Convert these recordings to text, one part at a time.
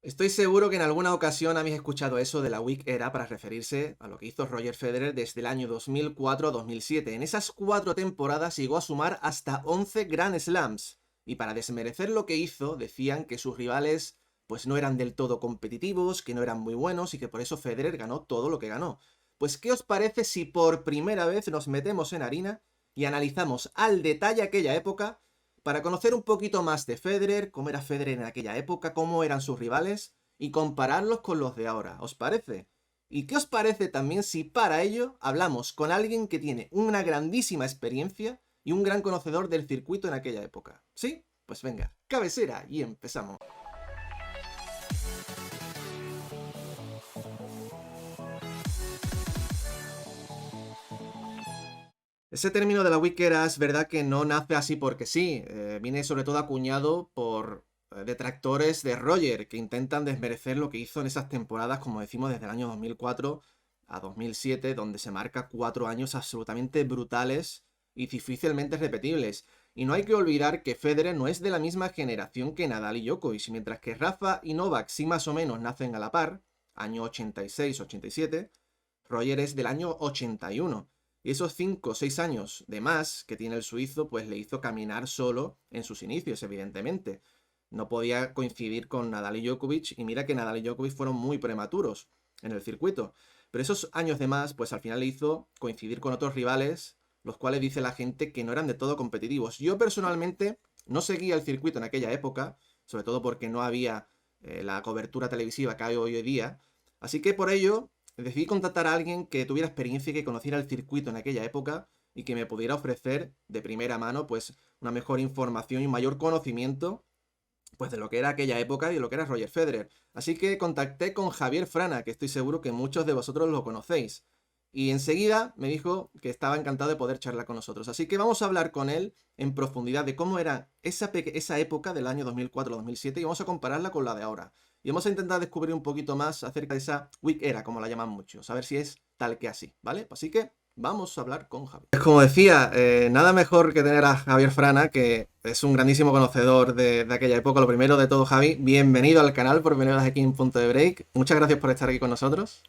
Estoy seguro que en alguna ocasión habéis escuchado eso de la Week Era para referirse a lo que hizo Roger Federer desde el año 2004 a 2007. En esas 4 temporadas llegó a sumar hasta 11 Grand Slams. Y para desmerecer lo que hizo, decían que sus rivales pues no eran del todo competitivos, que no eran muy buenos y que por eso Federer ganó todo lo que ganó. Pues ¿qué os parece si por primera vez nos metemos en harina y analizamos al detalle aquella época para conocer un poquito más de Federer, cómo era Federer en aquella época, cómo eran sus rivales y compararlos con los de ahora? ¿Os parece? ¿Y qué os parece también si para ello hablamos con alguien que tiene una grandísima experiencia y un gran conocedor del circuito en aquella época? ¿Sí? Pues venga, cabecera y empezamos. Ese término de la Wikera es verdad que no nace así porque sí, viene sobre todo acuñado por detractores de Roger que intentan desmerecer lo que hizo en esas temporadas, como decimos, desde el año 2004 a 2007, donde se marca 4 años absolutamente brutales y difícilmente repetibles. Y no hay que olvidar que Federer no es de la misma generación que Nadal y Djokovic, mientras que Rafa y Novak sí más o menos nacen a la par, año 86-87, Roger es del año 81. Y esos 5 o 6 años de más que tiene el suizo, pues le hizo caminar solo en sus inicios, evidentemente. No podía coincidir con Nadal y Djokovic, y mira que Nadal y Djokovic fueron muy prematuros en el circuito. Pero esos años de más, pues al final le hizo coincidir con otros rivales, los cuales dice la gente que no eran de todo competitivos. Yo personalmente no seguía el circuito en aquella época, sobre todo porque no había la cobertura televisiva que hay hoy en día. Así que por ello decidí contactar a alguien que tuviera experiencia y que conociera el circuito en aquella época y que me pudiera ofrecer de primera mano pues una mejor información y un mayor conocimiento pues de lo que era aquella época y de lo que era Roger Federer. Así que contacté con Javier Frana, que estoy seguro que muchos de vosotros lo conocéis. Y enseguida me dijo que estaba encantado de poder charlar con nosotros. Así que vamos a hablar con él en profundidad de cómo era esa época del año 2004-2007 y vamos a compararla con la de ahora. Y vamos a intentar descubrir un poquito más acerca de esa Week Era, como la llaman muchos, a ver si es tal que así, ¿vale? Así que vamos a hablar con Javier. Pues como decía, nada mejor que tener a Javier Frana, que es un grandísimo conocedor de aquella época. Lo primero de todo, Javi, bienvenido al canal por primera vez aquí en Punto de Break. Muchas gracias por estar aquí con nosotros.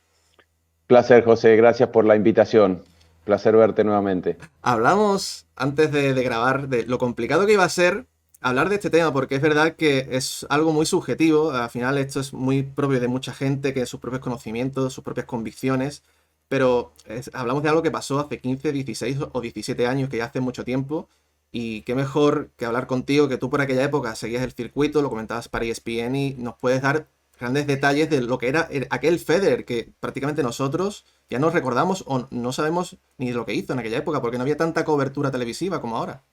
Placer, José, gracias por la invitación. Placer verte nuevamente. Hablamos antes de grabar de lo complicado que iba a ser hablar de este tema, porque es verdad que es algo muy subjetivo. Al final esto es muy propio de mucha gente, que sus propios conocimientos, sus propias convicciones. Pero hablamos de algo que pasó hace 15, 16 o 17 años, que ya hace mucho tiempo. Y qué mejor que hablar contigo, que tú por aquella época seguías el circuito, lo comentabas para ESPN y nos puedes dar grandes detalles de lo que era aquel Federer, que prácticamente nosotros ya no recordamos o no sabemos ni de lo que hizo en aquella época, porque no había tanta cobertura televisiva como ahora.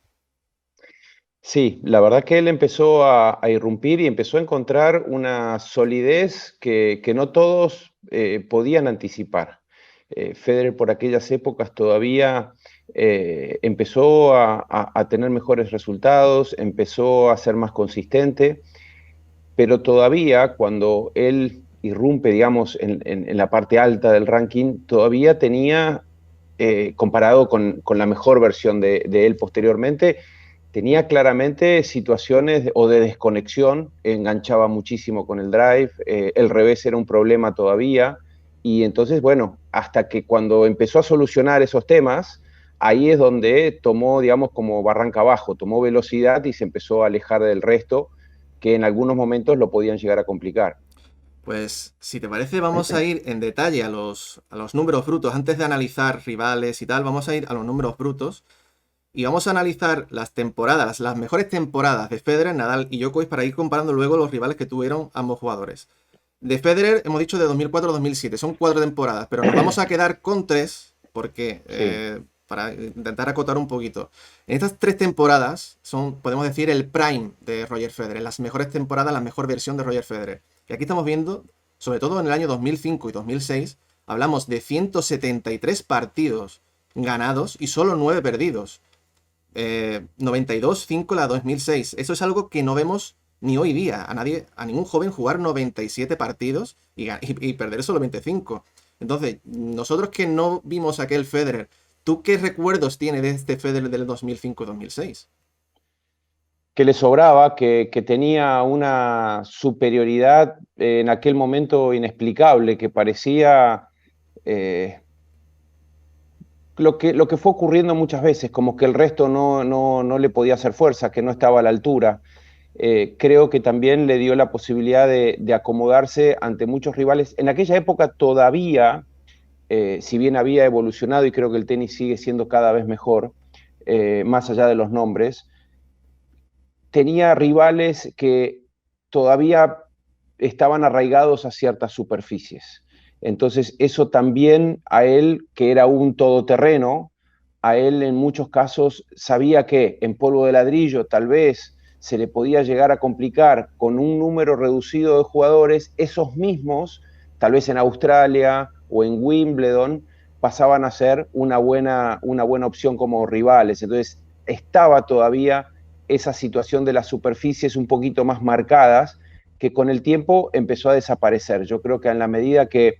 Sí, la verdad que él empezó a irrumpir y empezó a encontrar una solidez que no todos podían anticipar. Federer por aquellas épocas todavía empezó a tener mejores resultados, empezó a ser más consistente, pero todavía cuando él irrumpe, digamos, en la parte alta del ranking, todavía tenía, comparado con la mejor versión de él posteriormente, tenía claramente situaciones o de desconexión, enganchaba muchísimo con el drive, el revés era un problema todavía, y entonces, bueno, hasta que cuando empezó a solucionar esos temas, ahí es donde tomó, digamos, como barranca abajo, tomó velocidad y se empezó a alejar del resto, que en algunos momentos lo podían llegar a complicar. Pues si te parece, vamos a ir en detalle a los números brutos. Antes de analizar rivales y tal, vamos a ir a los números brutos y vamos a analizar las temporadas, las mejores temporadas de Federer, Nadal y Djokovic para ir comparando luego los rivales que tuvieron ambos jugadores. De Federer hemos dicho de 2004 a 2007, son 4 temporadas, pero nos vamos a quedar con 3 porque Sí. para intentar acotar un poquito. En estas 3 temporadas son, podemos decir, el prime de Roger Federer, las mejores temporadas, la mejor versión de Roger Federer. Y aquí estamos viendo, sobre todo en el año 2005 y 2006, hablamos de 173 partidos ganados y solo 9 perdidos. 92-5 la 2006. Eso es algo que no vemos ni hoy día. A nadie, a ningún joven jugar 97 partidos y perder solo 25. Entonces, nosotros que no vimos aquel Federer, ¿tú qué recuerdos tienes de este Federer del 2005-2006? que le sobraba, que tenía una superioridad en aquel momento inexplicable, que parecía eh, lo que fue ocurriendo muchas veces, como que el resto no le podía hacer fuerza, que no estaba a la altura. Creo que también le dio la posibilidad de acomodarse ante muchos rivales. En aquella época todavía, si bien había evolucionado y creo que el tenis sigue siendo cada vez mejor, más allá de los nombres, tenía rivales que todavía estaban arraigados a ciertas superficies. Entonces, eso también a él, que era un todoterreno, a él en muchos casos sabía que en polvo de ladrillo tal vez se le podía llegar a complicar con un número reducido de jugadores, esos mismos, tal vez en Australia o en Wimbledon, pasaban a ser una buena opción como rivales. Entonces, estaba todavía esa situación de las superficies un poquito más marcadas, que con el tiempo empezó a desaparecer. Yo creo que en la medida que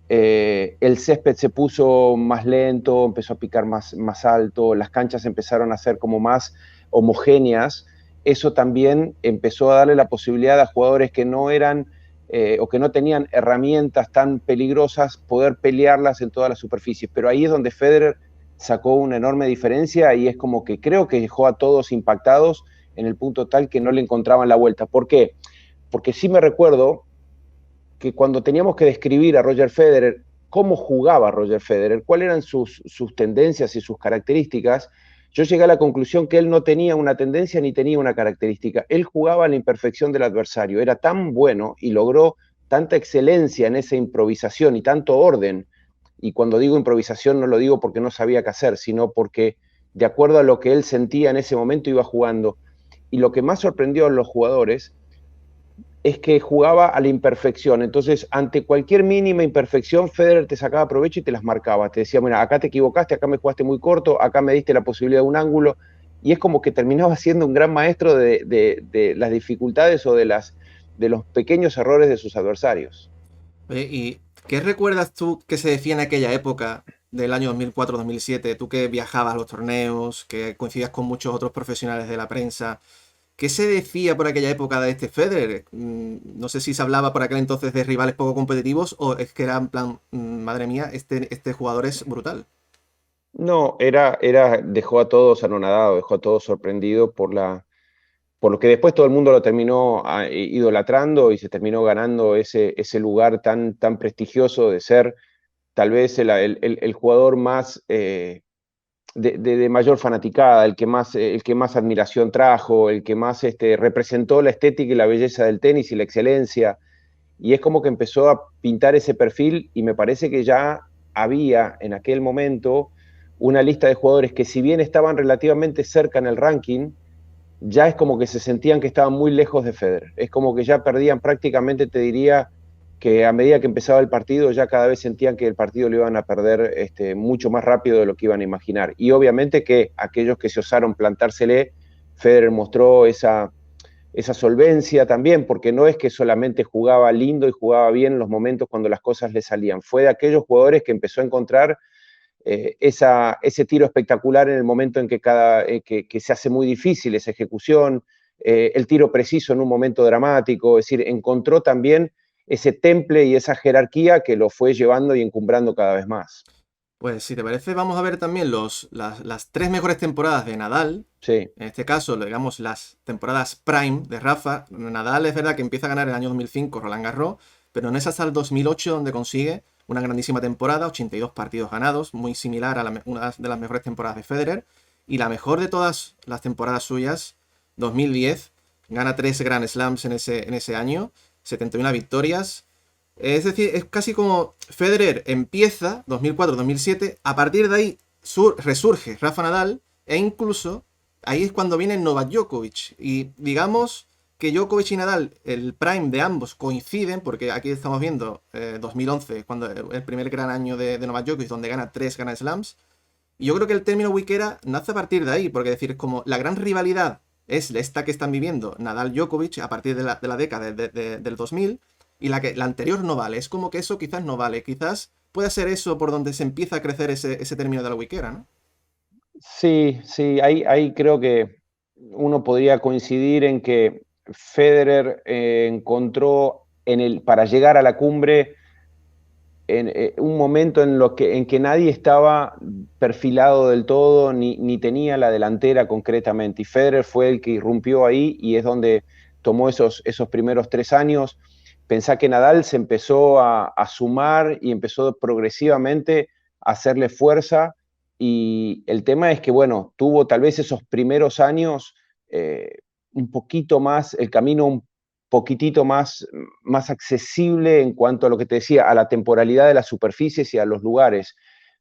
el césped se puso más lento, empezó a picar más alto, las canchas empezaron a ser como más homogéneas, eso también empezó a darle la posibilidad a jugadores que no eran o que no tenían herramientas tan peligrosas poder pelearlas en todas las superficies. Pero ahí es donde Federer sacó una enorme diferencia y es como que creo que dejó a todos impactados en el punto tal que no le encontraban la vuelta. ¿Por qué? Porque sí me recuerdo que cuando teníamos que describir a Roger Federer, cómo jugaba Roger Federer, cuáles eran sus tendencias y sus características, yo llegué a la conclusión que él no tenía una tendencia ni tenía una característica. Él jugaba a la imperfección del adversario. Era tan bueno y logró tanta excelencia en esa improvisación y tanto orden. Y cuando digo improvisación no lo digo porque no sabía qué hacer, sino porque de acuerdo a lo que él sentía en ese momento iba jugando. Y lo que más sorprendió a los jugadores es que jugaba a la imperfección. Entonces, ante cualquier mínima imperfección, Federer te sacaba provecho y te las marcaba. Te decía, mira, acá te equivocaste, acá me jugaste muy corto, acá me diste la posibilidad de un ángulo. Y es como que terminaba siendo un gran maestro de las dificultades o de los pequeños errores de sus adversarios. Oye, ¿y qué recuerdas tú que se decía en aquella época del año 2004-2007? Tú que viajabas a los torneos, que coincidías con muchos otros profesionales de la prensa. ¿Qué se decía por aquella época de este Federer? No sé si se hablaba por aquel entonces de rivales poco competitivos o es que era en plan, madre mía, este jugador es brutal. No, dejó a todos anonadados, dejó a todos sorprendidos por lo que después todo el mundo lo terminó idolatrando y se terminó ganando ese lugar tan prestigioso de ser tal vez el jugador más de mayor fanaticada, el que más admiración trajo, el que más representó la estética y la belleza del tenis y la excelencia. Y es como que empezó a pintar ese perfil y me parece que ya había en aquel momento una lista de jugadores que si bien estaban relativamente cerca en el ranking, ya es como que se sentían que estaban muy lejos de Federer. Es como que ya perdían prácticamente, te diría, que a medida que empezaba el partido ya cada vez sentían que el partido lo iban a perder mucho más rápido de lo que iban a imaginar. Y obviamente que aquellos que se osaron plantársele, Federer mostró esa solvencia también, porque no es que solamente jugaba lindo y jugaba bien en los momentos cuando las cosas le salían, fue de aquellos jugadores que empezó a encontrar ese tiro espectacular en el momento en que se hace muy difícil esa ejecución, el tiro preciso en un momento dramático, es decir, encontró también ese temple y esa jerarquía que lo fue llevando y encumbrando cada vez más. Pues si te parece, vamos a ver también las tres mejores temporadas de Nadal. Sí, En este caso, digamos, las temporadas prime de Rafa. Nadal es verdad que empieza a ganar en el año 2005 Roland Garros, pero no es hasta el 2008 donde consigue una grandísima temporada, 82 partidos ganados, muy similar a una de las mejores temporadas de Federer. Y la mejor de todas las temporadas suyas, 2010, gana 3 Grand Slams en ese año, 71 victorias. Es decir, es casi como Federer empieza 2004-2007, a partir de ahí resurge Rafa Nadal e incluso ahí es cuando viene Novak Djokovic. Y digamos que Djokovic y Nadal, el prime de ambos coinciden, porque aquí estamos viendo 2011, cuando el primer gran año de Novak Djokovic, donde gana 3 Grand Slams. Y yo creo que el término Wickera nace a partir de ahí, porque decir, es como la gran rivalidad es esta que están viviendo Nadal-Djokovic a partir de la década del 2000, y la anterior no vale. Es como que eso quizás no vale. Quizás pueda ser eso por donde se empieza a crecer ese término de la Wickera, ¿no? sí, ahí creo que uno podría coincidir en que Federer encontró para llegar a la cumbre un momento en que nadie estaba perfilado del todo, ni tenía la delantera concretamente. Y Federer fue el que irrumpió ahí y es donde tomó esos primeros 3 años. Pensá que Nadal se empezó a sumar y empezó progresivamente a hacerle fuerza. Y el tema es que, bueno, tuvo tal vez esos primeros años un poquito más, el camino un poquitito más accesible en cuanto a lo que te decía, a la temporalidad de las superficies y a los lugares.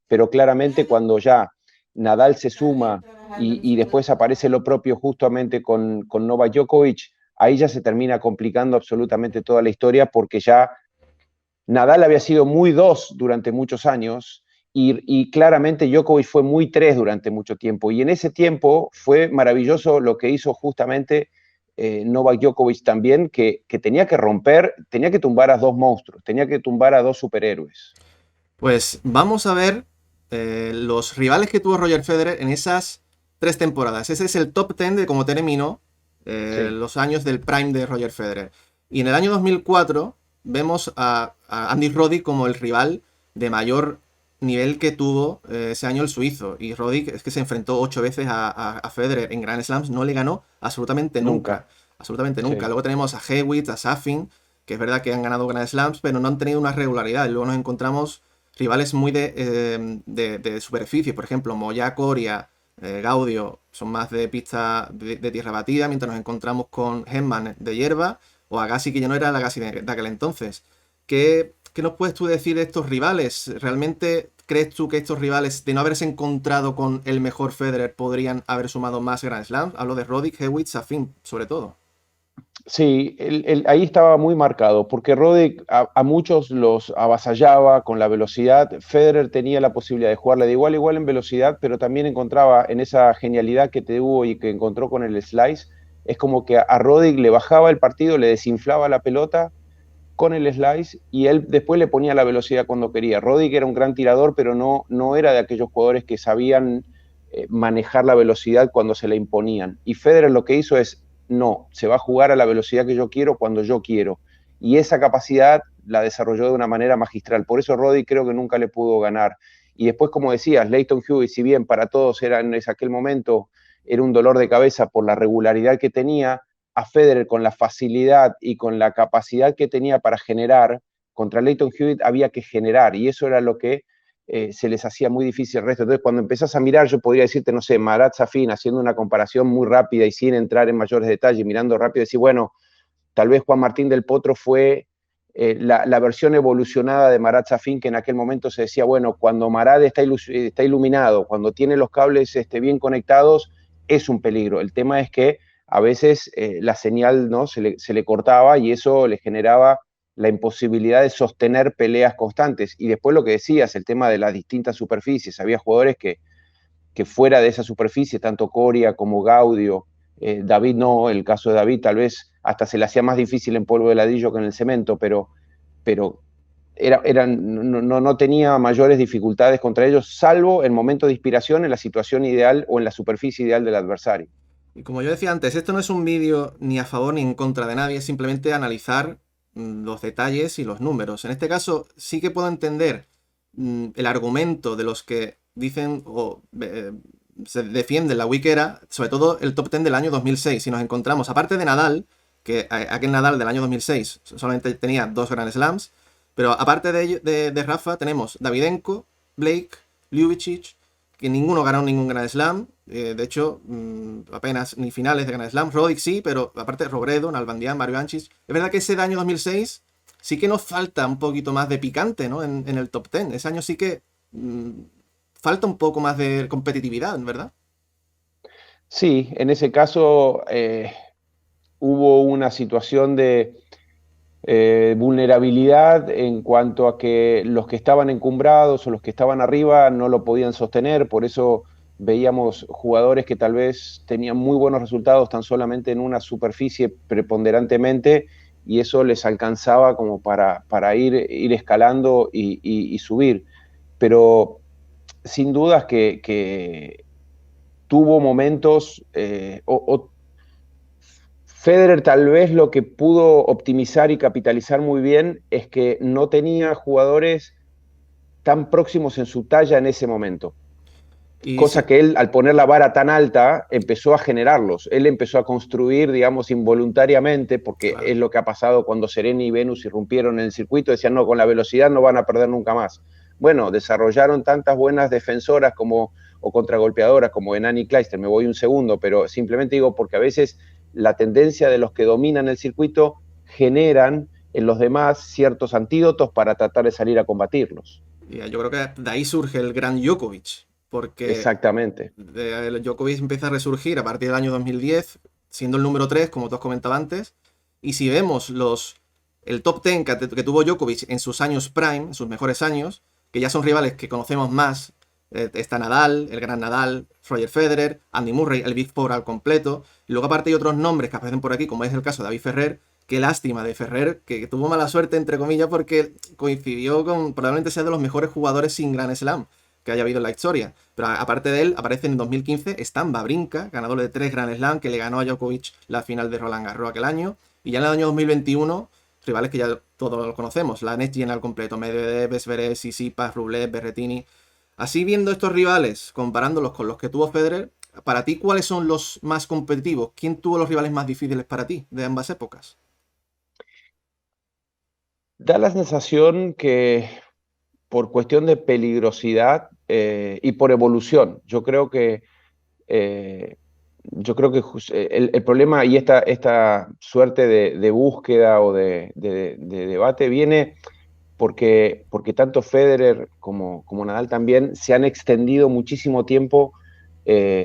Pero claramente cuando ya Nadal se suma y después aparece lo propio justamente con Novak Djokovic, ahí ya se termina complicando absolutamente toda la historia porque ya Nadal había sido muy dos durante muchos años y claramente Djokovic fue muy tres durante mucho tiempo. Y en ese tiempo fue maravilloso lo que hizo justamente Novak Djokovic también, que tenía que romper, tenía que tumbar a dos monstruos, tenía que tumbar a dos superhéroes. Pues vamos a ver los rivales que tuvo Roger Federer en esas 3 temporadas. Ese es el top 10 de cómo terminó Sí. los años del prime de Roger Federer. Y en el año 2004 vemos a Andy Roddick como el rival de mayor nivel que tuvo ese año el suizo. Y Roddick es que se enfrentó 8 veces a Federer en Grand Slams, no le ganó absolutamente nunca. Nunca. Absolutamente nunca. Sí. Luego tenemos a Hewitt, a Safin, que es verdad que han ganado Grand Slams, pero no han tenido una regularidad. Y luego nos encontramos rivales muy de superficie, por ejemplo, Moya, Coria, Gaudio, son más de pista de tierra batida, mientras nos encontramos con Henman de hierba, o Agassi, que ya no era el Agassi de aquel entonces. ¿Qué nos puedes tú decir de estos rivales? ¿Realmente crees tú que estos rivales, de no haberse encontrado con el mejor Federer, podrían haber sumado más Grand Slams? Hablo de Roddick, Hewitt, Safin, sobre todo. Sí, ahí estaba muy marcado, porque Roddick a muchos los avasallaba con la velocidad. Federer tenía la posibilidad de jugarle de igual a igual en velocidad, pero también encontraba en esa genialidad que tuvo y que encontró con el slice, es como que a Roddick le bajaba el partido, le desinflaba la pelota con el slice y él después le ponía la velocidad cuando quería. Roddick era un gran tirador, pero no era de aquellos jugadores que sabían manejar la velocidad cuando se la imponían. Y Federer lo que hizo es, no, se va a jugar a la velocidad que yo quiero cuando yo quiero. Y esa capacidad la desarrolló de una manera magistral. Por eso Roddick creo que nunca le pudo ganar. Y después, como decías, Lleyton Hewitt, si bien para todos era en aquel momento era un dolor de cabeza por la regularidad que tenía, a Federer con la facilidad y con la capacidad que tenía para generar, contra Lleyton Hewitt había que generar, y eso era lo que se les hacía muy difícil al resto. Entonces, cuando empezás a mirar, yo podría decirte, no sé, Marat Safin, haciendo una comparación muy rápida y sin entrar en mayores detalles, mirando rápido, decir, bueno, tal vez Juan Martín del Potro fue la versión evolucionada de Marat Safin, que en aquel momento se decía, bueno, cuando Marat está iluminado, cuando tiene los cables bien conectados, es un peligro. El tema es que a veces la señal ¿no? se le cortaba y eso le generaba la imposibilidad de sostener peleas constantes. Y después lo que decías, el tema de las distintas superficies. Había jugadores que fuera de esa superficie, tanto Coria como Gaudio, David no, el caso de David tal vez hasta se le hacía más difícil en polvo de ladrillo que en el cemento, pero no tenía mayores dificultades contra ellos, salvo en momentos de inspiración, en la situación ideal o en la superficie ideal del adversario. Y como yo decía antes, esto no es un vídeo ni a favor ni en contra de nadie, es simplemente analizar los detalles y los números. En este caso, sí que puedo entender el argumento de los que dicen o se defienden la Wikera, sobre todo el top 10 del año 2006. Si nos encontramos, aparte de Nadal, que aquel Nadal del año 2006 solamente tenía 2 Grand Slams, pero aparte de Rafa, tenemos Davidenko, Blake, Ljubicic, que ninguno ganó ningún Grand Slam. De hecho, apenas ni finales de Grand Slam. Roddick sí, pero aparte Robredo, Nalbandian, Mario Ančić. Es verdad que ese de año 2006 sí que nos falta un poquito más de picante, ¿no? En el top 10. Ese año sí que falta un poco más de competitividad, ¿verdad? Sí, en ese caso hubo una situación de vulnerabilidad en cuanto a que los que estaban encumbrados o los que estaban arriba no lo podían sostener, por eso veíamos jugadores que tal vez tenían muy buenos resultados tan solamente en una superficie preponderantemente y eso les alcanzaba como para ir escalando y subir. Pero sin dudas que tuvo momentos, Federer tal vez lo que pudo optimizar y capitalizar muy bien es que no tenía jugadores tan próximos en su talla en ese momento. Y Cosa sí, que él, al poner la vara tan alta, empezó a generarlos. Él empezó a construir, digamos, involuntariamente, porque claro. es lo que ha pasado cuando Serena y Venus irrumpieron en el circuito, decían, no, con la velocidad no van a perder nunca más. Bueno, desarrollaron tantas buenas defensoras como, o contragolpeadoras como Enani Kleister, me voy un segundo, pero simplemente digo porque a veces la tendencia de los que dominan el circuito generan en los demás ciertos antídotos para tratar de salir a combatirlos. Y yo creo que de ahí surge el gran Djokovic, porque Exactamente. el Djokovic empieza a resurgir a partir del año 2010, siendo el número 3 como tú has comentado antes. Y si vemos el top 10 que tuvo Djokovic en sus años prime, en sus mejores años, que ya son rivales que conocemos más, está Nadal, el gran Nadal, Roger Federer, Andy Murray, el Big Four al completo. Y luego aparte hay otros nombres que aparecen por aquí, como es el caso de David Ferrer. Qué lástima de Ferrer, que tuvo mala suerte, entre comillas, porque coincidió con probablemente ser de los mejores jugadores sin Grand Slam que haya habido en la historia. Pero aparte de él, aparece en 2015 Stan Wawrinka, ganador de 3 Grand Slam, que le ganó a Djokovic la final de Roland Garros aquel año. Y ya en el año 2021, rivales que ya todos los conocemos, la Next Gen al completo, Medvedev, Zverev, Tsitsipas, Rublev, Berrettini. Así viendo estos rivales, comparándolos con los que tuvo Federer, para ti, ¿cuáles son los más competitivos? ¿Quién tuvo los rivales más difíciles para ti de ambas épocas? Da la sensación que por cuestión de peligrosidad y por evolución, eh, yo creo que el problema y esta suerte de búsqueda o de debate viene porque tanto Federer como Nadal también se han extendido muchísimo tiempo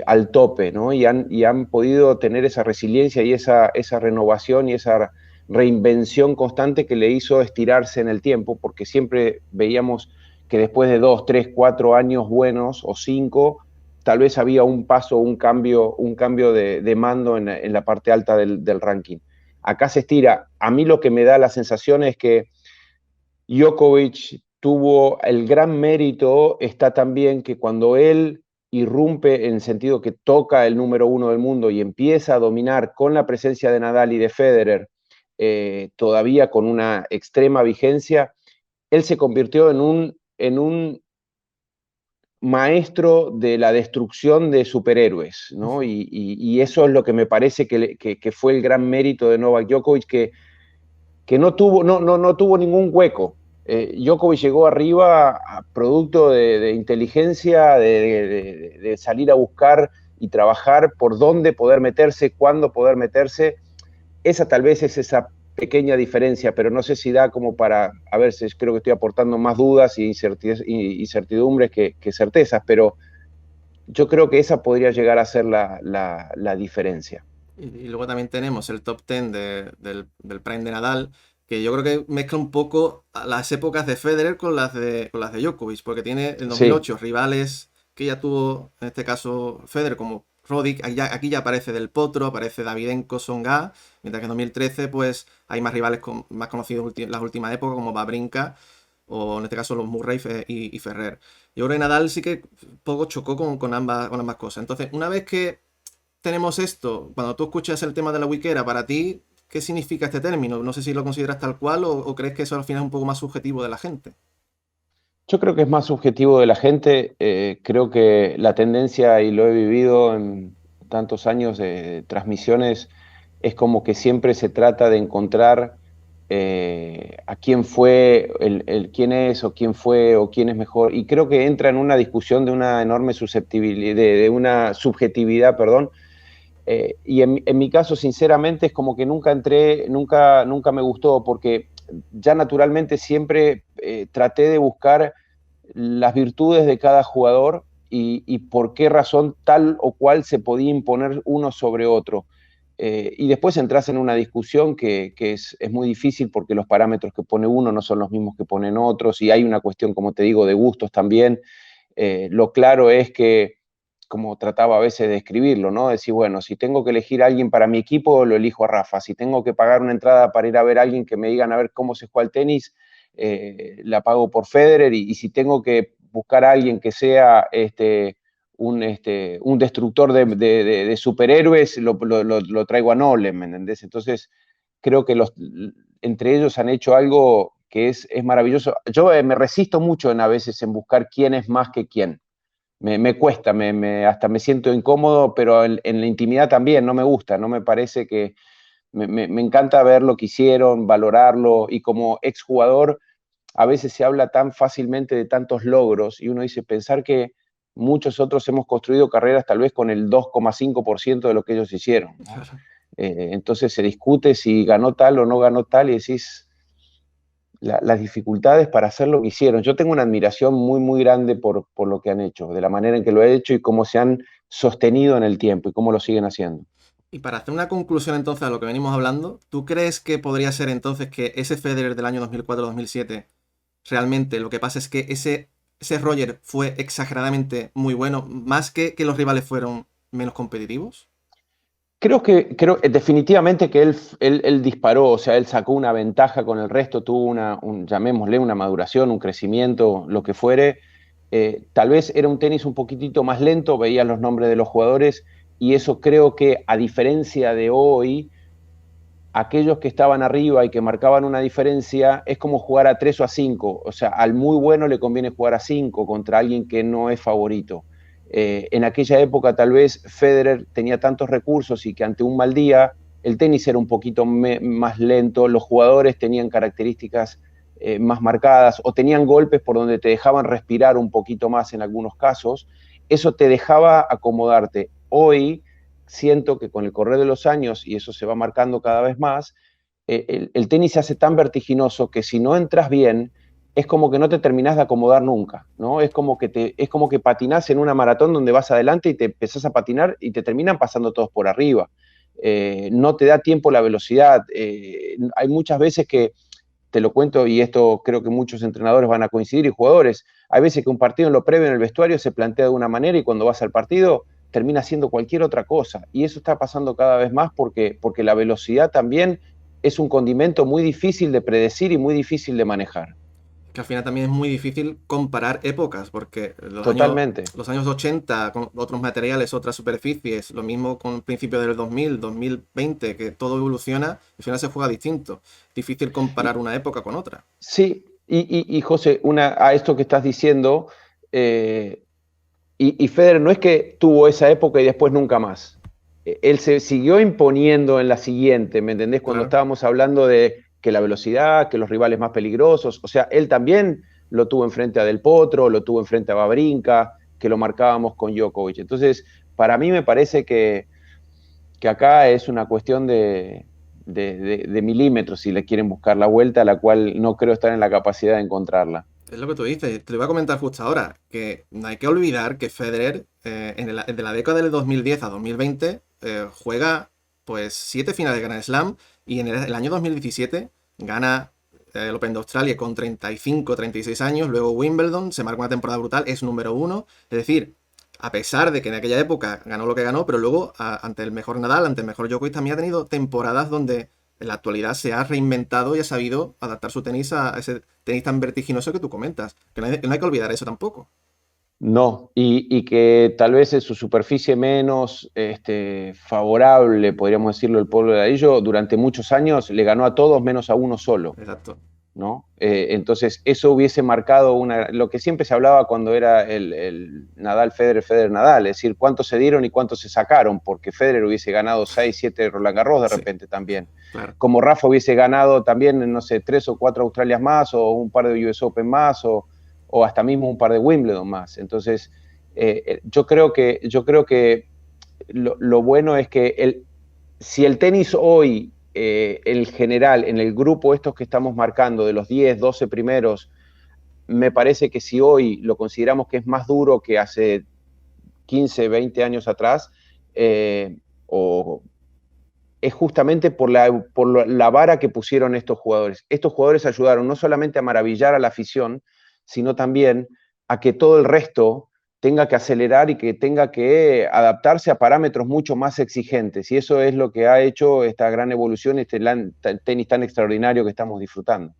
al tope, ¿no? Y han podido tener esa resiliencia y esa renovación y esa reinvención constante que le hizo estirarse en el tiempo, porque siempre veíamos que después de 2, 3, 4 años buenos o 5, tal vez había un paso, un cambio de mando en la parte alta del ranking. Acá se estira. A mí lo que me da la sensación es que Djokovic tuvo el gran mérito, está también que cuando él irrumpe en el sentido que toca el número 1 del mundo y empieza a dominar con la presencia de Nadal y de Federer, todavía con una extrema vigencia, él se convirtió en un maestro de la destrucción de superhéroes, ¿no? Y eso es lo que me parece que fue el gran mérito de Novak Djokovic, que no tuvo ningún hueco. Djokovic llegó arriba producto de inteligencia, de salir a buscar y trabajar por dónde poder meterse, cuándo poder meterse. Esa tal vez es esa pequeña diferencia, pero no sé si da como para, a ver, si creo que estoy aportando más dudas y incertidumbres que certezas, pero yo creo que esa podría llegar a ser la diferencia. Y luego también tenemos el top 10 del Prime de Nadal, que yo creo que mezcla un poco a las épocas de Federer con las de Djokovic, porque tiene en Sí, 2008 rivales que ya tuvo, en este caso Federer, como Roddick, aquí ya aparece Del Potro, aparece Davydenko, Tsonga, mientras que en 2013 pues hay más rivales más conocidos en las últimas épocas, como Wawrinka, o en este caso los Murray y Ferrer. Yo creo que Nadal sí que poco chocó con ambas cosas. Entonces, una vez que tenemos esto, cuando tú escuchas el tema de la wikera, para ti, ¿qué significa este término? No sé si lo consideras tal cual o crees que eso al final es un poco más subjetivo de la gente. yo creo que es más subjetivo de la gente. Creo que la tendencia, y lo he vivido en tantos años de transmisiones, es como que siempre se trata de encontrar a quién fue, quién es o quién fue o quién es mejor. Y creo que entra en una discusión de una enorme susceptibilidad, de una subjetividad, perdón. Y en mi caso, sinceramente, es como que nunca entré, nunca me gustó, porque ya naturalmente siempre traté de buscar las virtudes de cada jugador y por qué razón tal o cual se podía imponer uno sobre otro. Y después entras en una discusión que es muy difícil porque los parámetros que pone uno no son los mismos que ponen otros y hay una cuestión, como te digo, de gustos también. Lo claro es que, como trataba a veces de escribirlo, ¿no? Decir, bueno, si tengo que elegir a alguien para mi equipo, lo elijo a Rafa. Si tengo que pagar una entrada para ir a ver a alguien que me digan a ver cómo se juega el tenis, la pago por Federer. Y si tengo que buscar a alguien que sea un destructor de superhéroes, lo traigo a Nolan, ¿me entendés? Entonces, creo que entre ellos han hecho algo que es maravilloso. Yo me resisto mucho a veces en buscar quién es más que quién. Me cuesta, hasta me siento incómodo, pero en la intimidad también no me gusta, no me parece que... Me encanta ver lo que hicieron, valorarlo, y como exjugador a veces se habla tan fácilmente de tantos logros y uno dice, pensar que muchos otros hemos construido carreras tal vez con el 2,5% de lo que ellos hicieron, ¿no? Claro. Entonces se discute si ganó tal o no ganó tal y decís las dificultades para hacer lo que hicieron. Yo tengo una admiración muy, muy grande por lo que han hecho, de la manera en que lo han hecho y cómo se han sostenido en el tiempo y cómo lo siguen haciendo. Y para hacer una conclusión entonces a lo que venimos hablando, ¿tú crees que podría ser entonces que ese Federer del año 2004-2007 realmente lo que pasa es que ese Roger fue exageradamente muy bueno, más que los rivales fueron menos competitivos? Creo definitivamente que él disparó, o sea, él sacó una ventaja con el resto, tuvo llamémosle una maduración, un crecimiento, lo que fuere. Tal vez era un tenis un poquitito más lento, veías los nombres de los jugadores y eso creo que a diferencia de hoy, aquellos que estaban arriba y que marcaban una diferencia es como jugar a 3 o a 5, o sea, al muy bueno le conviene jugar a 5 contra alguien que no es favorito. En aquella época tal vez Federer tenía tantos recursos y que ante un mal día el tenis era un poquito más lento, los jugadores tenían características más marcadas o tenían golpes por donde te dejaban respirar un poquito más en algunos casos, eso te dejaba acomodarte. Hoy siento que con el correr de los años, y eso se va marcando cada vez más, el tenis se hace tan vertiginoso que si no entras bien, es como que no te terminás de acomodar nunca, ¿no? Es como que patinás en una maratón donde vas adelante y te empezás a patinar y te terminan pasando todos por arriba. No te da tiempo la velocidad. Hay muchas veces que, te lo cuento, y esto creo que muchos entrenadores van a coincidir y jugadores, hay veces que un partido en lo previo en el vestuario se plantea de una manera y cuando vas al partido termina siendo cualquier otra cosa. Y eso está pasando cada vez más porque la velocidad también es un condimento muy difícil de predecir y muy difícil de manejar. Que al final también es muy difícil comparar épocas, porque Totalmente. los años 80 con otros materiales, otras superficies, lo mismo con principios del 2000, 2020, que todo evoluciona, al final se juega distinto. Difícil comparar una época con otra. Sí, y José, a esto que estás diciendo, y Federer no es que tuvo esa época y después nunca más. Él se siguió imponiendo en la siguiente, ¿me entendés? Cuando Claro. estábamos hablando de que la velocidad, que los rivales más peligrosos, o sea, él también lo tuvo enfrente a Del Potro, lo tuvo enfrente a Wawrinka, que lo marcábamos con Djokovic. Entonces, para mí me parece que acá es una cuestión de milímetros, si le quieren buscar la vuelta, a la cual no creo estar en la capacidad de encontrarla. Es lo que tú dices, te lo voy a comentar justo ahora, que no hay que olvidar que Federer de la década del 2010 a 2020 juega pues 7 finales de Grand Slam y en el año 2017 gana el Open de Australia con 35, 36 años, luego Wimbledon, se marca una temporada brutal, es número uno, es decir, a pesar de que en aquella época ganó lo que ganó, pero luego ante el mejor Nadal, ante el mejor Djokovic también ha tenido temporadas donde en la actualidad se ha reinventado y ha sabido adaptar su tenis a ese tenis tan vertiginoso que tú comentas. Que no hay que olvidar eso tampoco. No, y que tal vez es su superficie menos favorable, podríamos decirlo, el pueblo de Ladrillo, durante muchos años le ganó a todos menos a uno solo, Exacto. ¿no? Entonces, eso hubiese marcado lo que siempre se hablaba cuando era el Nadal, Federer, Federer, Nadal, es decir, cuántos se dieron y cuántos se sacaron, porque Federer hubiese ganado 6, 7 Roland Garros de Sí, repente también. claro. Como Rafa hubiese ganado también, no sé, 3 o 4 Australias más, o un par de US Open más, o hasta mismo un par de Wimbledon más. Entonces, yo creo que lo bueno es que si el tenis hoy, el general, en el grupo estos que estamos marcando, de los 10, 12 primeros, me parece que si hoy lo consideramos que es más duro que hace 15, 20 años atrás, o es justamente por la vara que pusieron estos jugadores. Estos jugadores ayudaron no solamente a maravillar a la afición, sino también a que todo el resto tenga que acelerar y que tenga que adaptarse a parámetros mucho más exigentes. Y eso es lo que ha hecho esta gran evolución, tenis tan extraordinario que estamos disfrutando.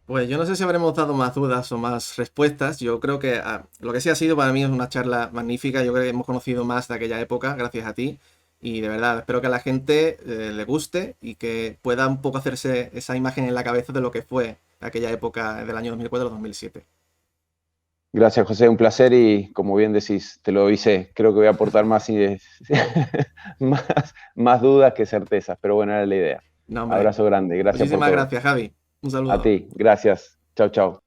Pues yo no sé si habremos dado más dudas o más respuestas. Yo creo que lo que sí ha sido para mí es una charla magnífica. Yo creo que hemos conocido más de aquella época, gracias a ti. Y de verdad, espero que a la gente le guste y que pueda un poco hacerse esa imagen en la cabeza de lo que fue aquella época del año 2004-2007. Gracias, José, un placer y como bien decís, te lo hice, creo que voy a aportar más, más, más dudas que certezas, pero bueno, era la idea. No, hombre. Abrazo grande, gracias por Muchísimas todo. gracias, Javi. Un A saludo. ti, gracias. Chao, chao.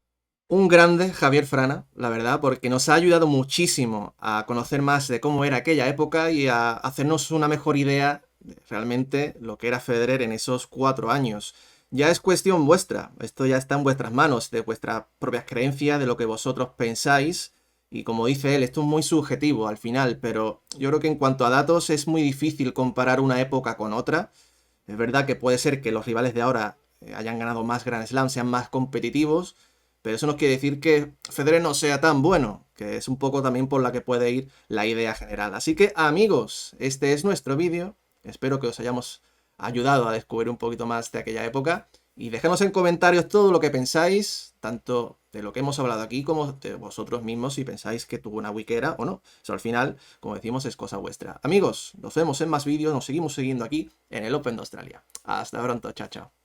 Un grande Javier Frana, la verdad, porque nos ha ayudado muchísimo a conocer más de cómo era aquella época y a hacernos una mejor idea de realmente lo que era Federer en esos 4 años. Ya es cuestión vuestra, esto ya está en vuestras manos, de vuestras propias creencias, de lo que vosotros pensáis. Y como dice él, esto es muy subjetivo al final, pero yo creo que en cuanto a datos es muy difícil comparar una época con otra. Es verdad que puede ser que los rivales de ahora hayan ganado más Grand Slam, sean más competitivos, pero eso no quiere decir que Federer no sea tan bueno, que es un poco también por la que puede ir la idea general. Así que amigos, este es nuestro vídeo. Espero que os hayamos ayudado a descubrir un poquito más de aquella época. Y dejadnos en comentarios todo lo que pensáis, tanto de lo que hemos hablado aquí como de vosotros mismos, si pensáis que tuvo una wickera o no. Eso al final, como decimos, es cosa vuestra. Amigos, nos vemos en más vídeos, nos seguimos siguiendo aquí en el Open de Australia. Hasta pronto, chao, chao.